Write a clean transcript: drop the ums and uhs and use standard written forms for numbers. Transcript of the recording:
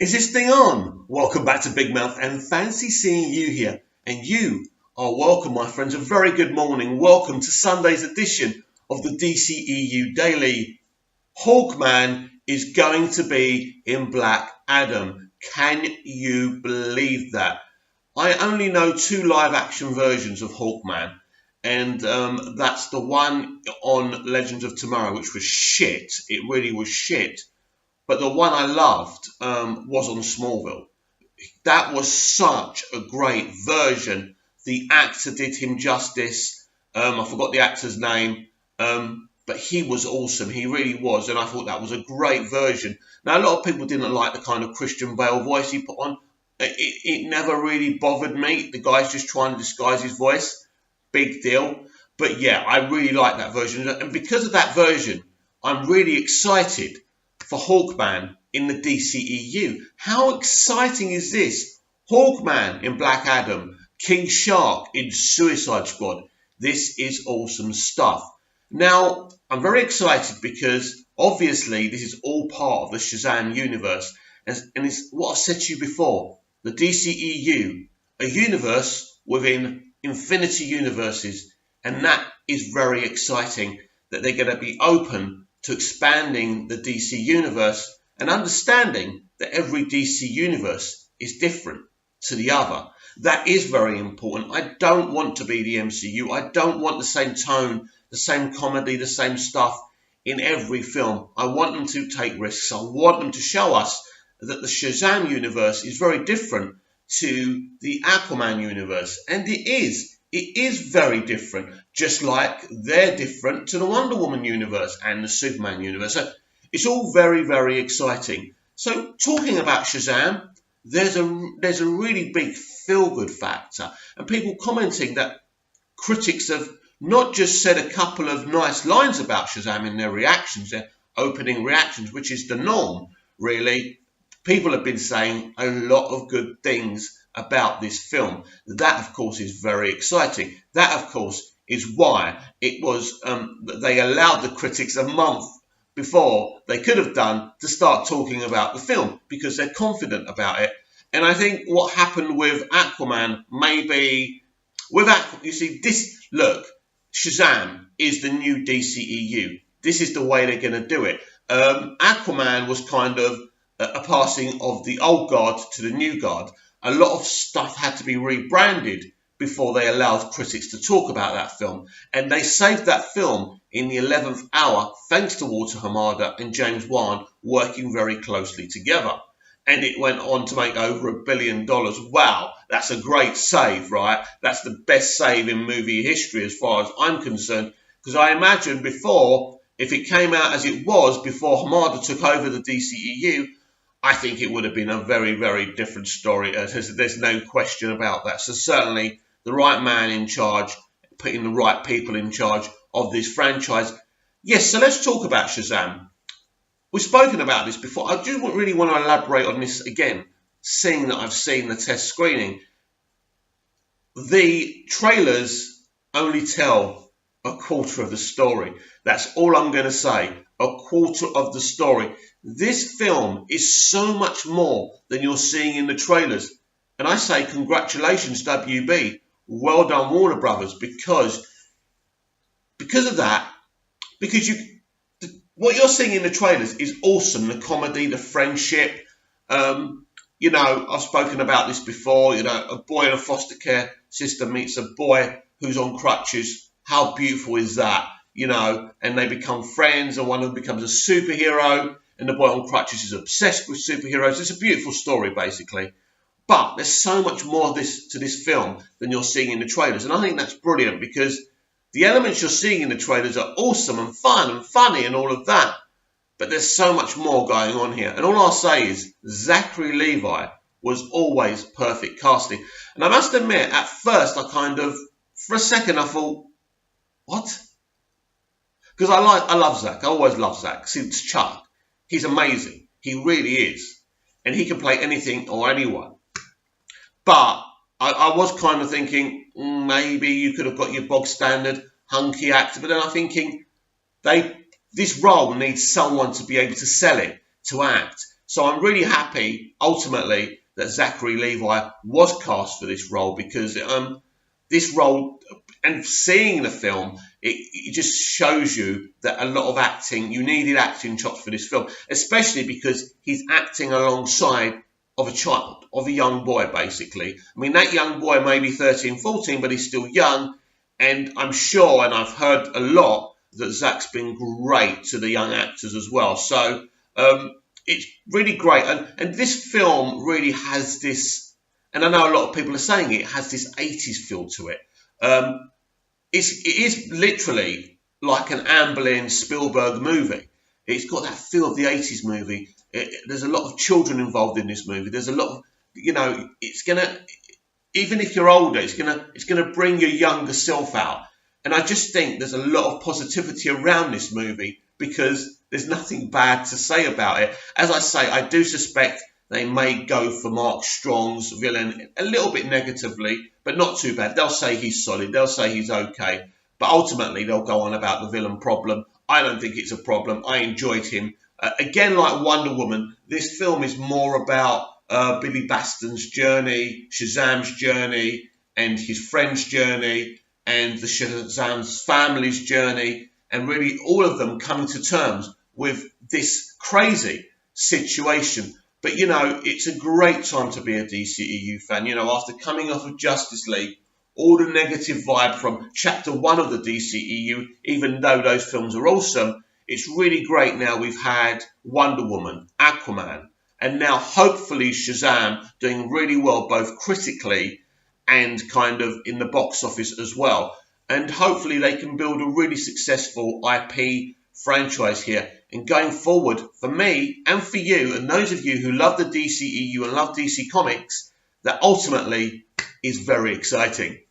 Is this thing on? Welcome back to Big Mouth and fancy seeing you here. And you are welcome, my friends. A very good morning. Welcome to Sunday's edition of the dceu Daily. Hawkman is going to be in Black Adam. Can you believe that? I only know two live action versions of Hawkman. And that's the one on Legends of Tomorrow, which was shit. It really was shit. But the one I loved was on Smallville. That was such a great version. The actor did him justice. I forgot the actor's name, but he was awesome. He really was, and I thought that was a great version. Now, a lot of people didn't like the kind of Christian Bale voice he put on. It never really bothered me. The guy's just trying to disguise his voice. Big deal. But yeah, I really like that version. And because of that version, I'm really excited for Hawkman in the DCEU. How exciting is this? Hawkman in Black Adam, King Shark in Suicide Squad. This is awesome stuff. Now, I'm very excited because obviously this is all part of the Shazam universe. And it's what I've said to you before. The DCEU, a universe within infinity universes. And that is very exciting that they're going to be open to expanding the DC universe and understanding that every DC universe is different to the other. That is very important. I don't want to be the MCU. I don't want the same tone, the same comedy, the same stuff in every film. I want them to take risks. I want them to show us that the Shazam universe is very different to the Aquaman universe. And it is. It is very different, just like they're different to the Wonder Woman universe and the Superman universe. So it's all very, very exciting. So talking about Shazam, there's a really big feel-good factor. And people commenting that critics have not just said a couple of nice lines about Shazam in their reactions, their opening reactions, which is the norm, really. People have been saying a lot of good things about this film. That, of course, is very exciting. That, of course, is why it was they allowed the critics a month before they could have done to start talking about the film because they're confident about it. And I think what happened with Aquaman maybe with Aquaman, you see, this look, Shazam is the new DCEU. This is the way they're going to do it. Aquaman was kind of a passing of the old guard to the new guard. A lot of stuff had to be rebranded before they allowed critics to talk about that film. And they saved that film in the 11th hour thanks to Walter Hamada and James Wan working very closely together. And it went on to make over $1 billion. Wow, that's a great save, right? That's the best save in movie history as far as I'm concerned. Because I imagine before, if it came out as it was before Hamada took over the DCEU, I think it would have been a very, very different story. There's no question about that. So certainly the right man in charge, putting the right people in charge of this franchise. Yes, so let's talk about Shazam. We've spoken about this before. I do really want to elaborate on this again, seeing that I've seen the test screening. The trailers only tell a quarter of the story. That's all I'm going to say. A quarter of the story. This film is so much more than you're seeing in the trailers. And I say congratulations, WB. Well done, Warner Brothers, because of that, because what you're seeing in the trailers is awesome. The comedy, the friendship. You know, I've spoken about this before. You know, a boy in a foster care system meets a boy who's on crutches. How beautiful is that? You know, and they become friends, and one of them becomes a superhero, and the boy on crutches is obsessed with superheroes. It's a beautiful story, basically. But there's so much more to this film than you're seeing in the trailers. And I think that's brilliant because the elements you're seeing in the trailers are awesome and fun and funny and all of that. But there's so much more going on here. And all I'll say is Zachary Levi was always perfect casting. And I must admit, at first, for a second, I thought, what? Because I love Zach. I always love Zach since Chuck. He's amazing. He really is. And he can play anything or anyone. But I was kind of thinking, maybe you could have got your bog standard hunky actor. But then I'm thinking, this role needs someone to be able to sell it, to act. So I'm really happy, ultimately, that Zachary Levi was cast for this role, because this role, and seeing the film, it just shows you that a lot of acting, you needed acting chops for this film, especially because he's acting alongside of a child, of a young boy, basically. I mean, that young boy may be 13, 14, but he's still young, and I'm sure, and I've heard a lot, that Zach's been great to the young actors as well. So it's really great. And this film really has this, and I know a lot of people are saying it has this 80s feel to it. It is literally like an Amblin Spielberg movie. It's got that feel of the 80s movie. There's a lot of children involved in this movie. There's a lot of, it's going to, even if you're older, it's gonna bring your younger self out. And I just think there's a lot of positivity around this movie, because there's nothing bad to say about it. As I say, I do suspect they may go for Mark Strong's villain a little bit negatively, but not too bad. They'll say he's solid. They'll say he's okay. But ultimately, they'll go on about the villain problem. I don't think it's a problem. I enjoyed him. Again, like Wonder Woman, this film is more about Billy Baston's journey, Shazam's journey, and his friend's journey, and the Shazam's family's journey, and really all of them coming to terms with this crazy situation. But, it's a great time to be a DCEU fan. After coming off of Justice League, all the negative vibe from Chapter 1 of the DCEU, even though those films are awesome, it's really great now we've had Wonder Woman, Aquaman, and now hopefully Shazam doing really well, both critically and kind of in the box office as well. And hopefully they can build a really successful IP franchise here. And going forward, for me and for you, and those of you who love the DCEU and love DC Comics, that ultimately is very exciting.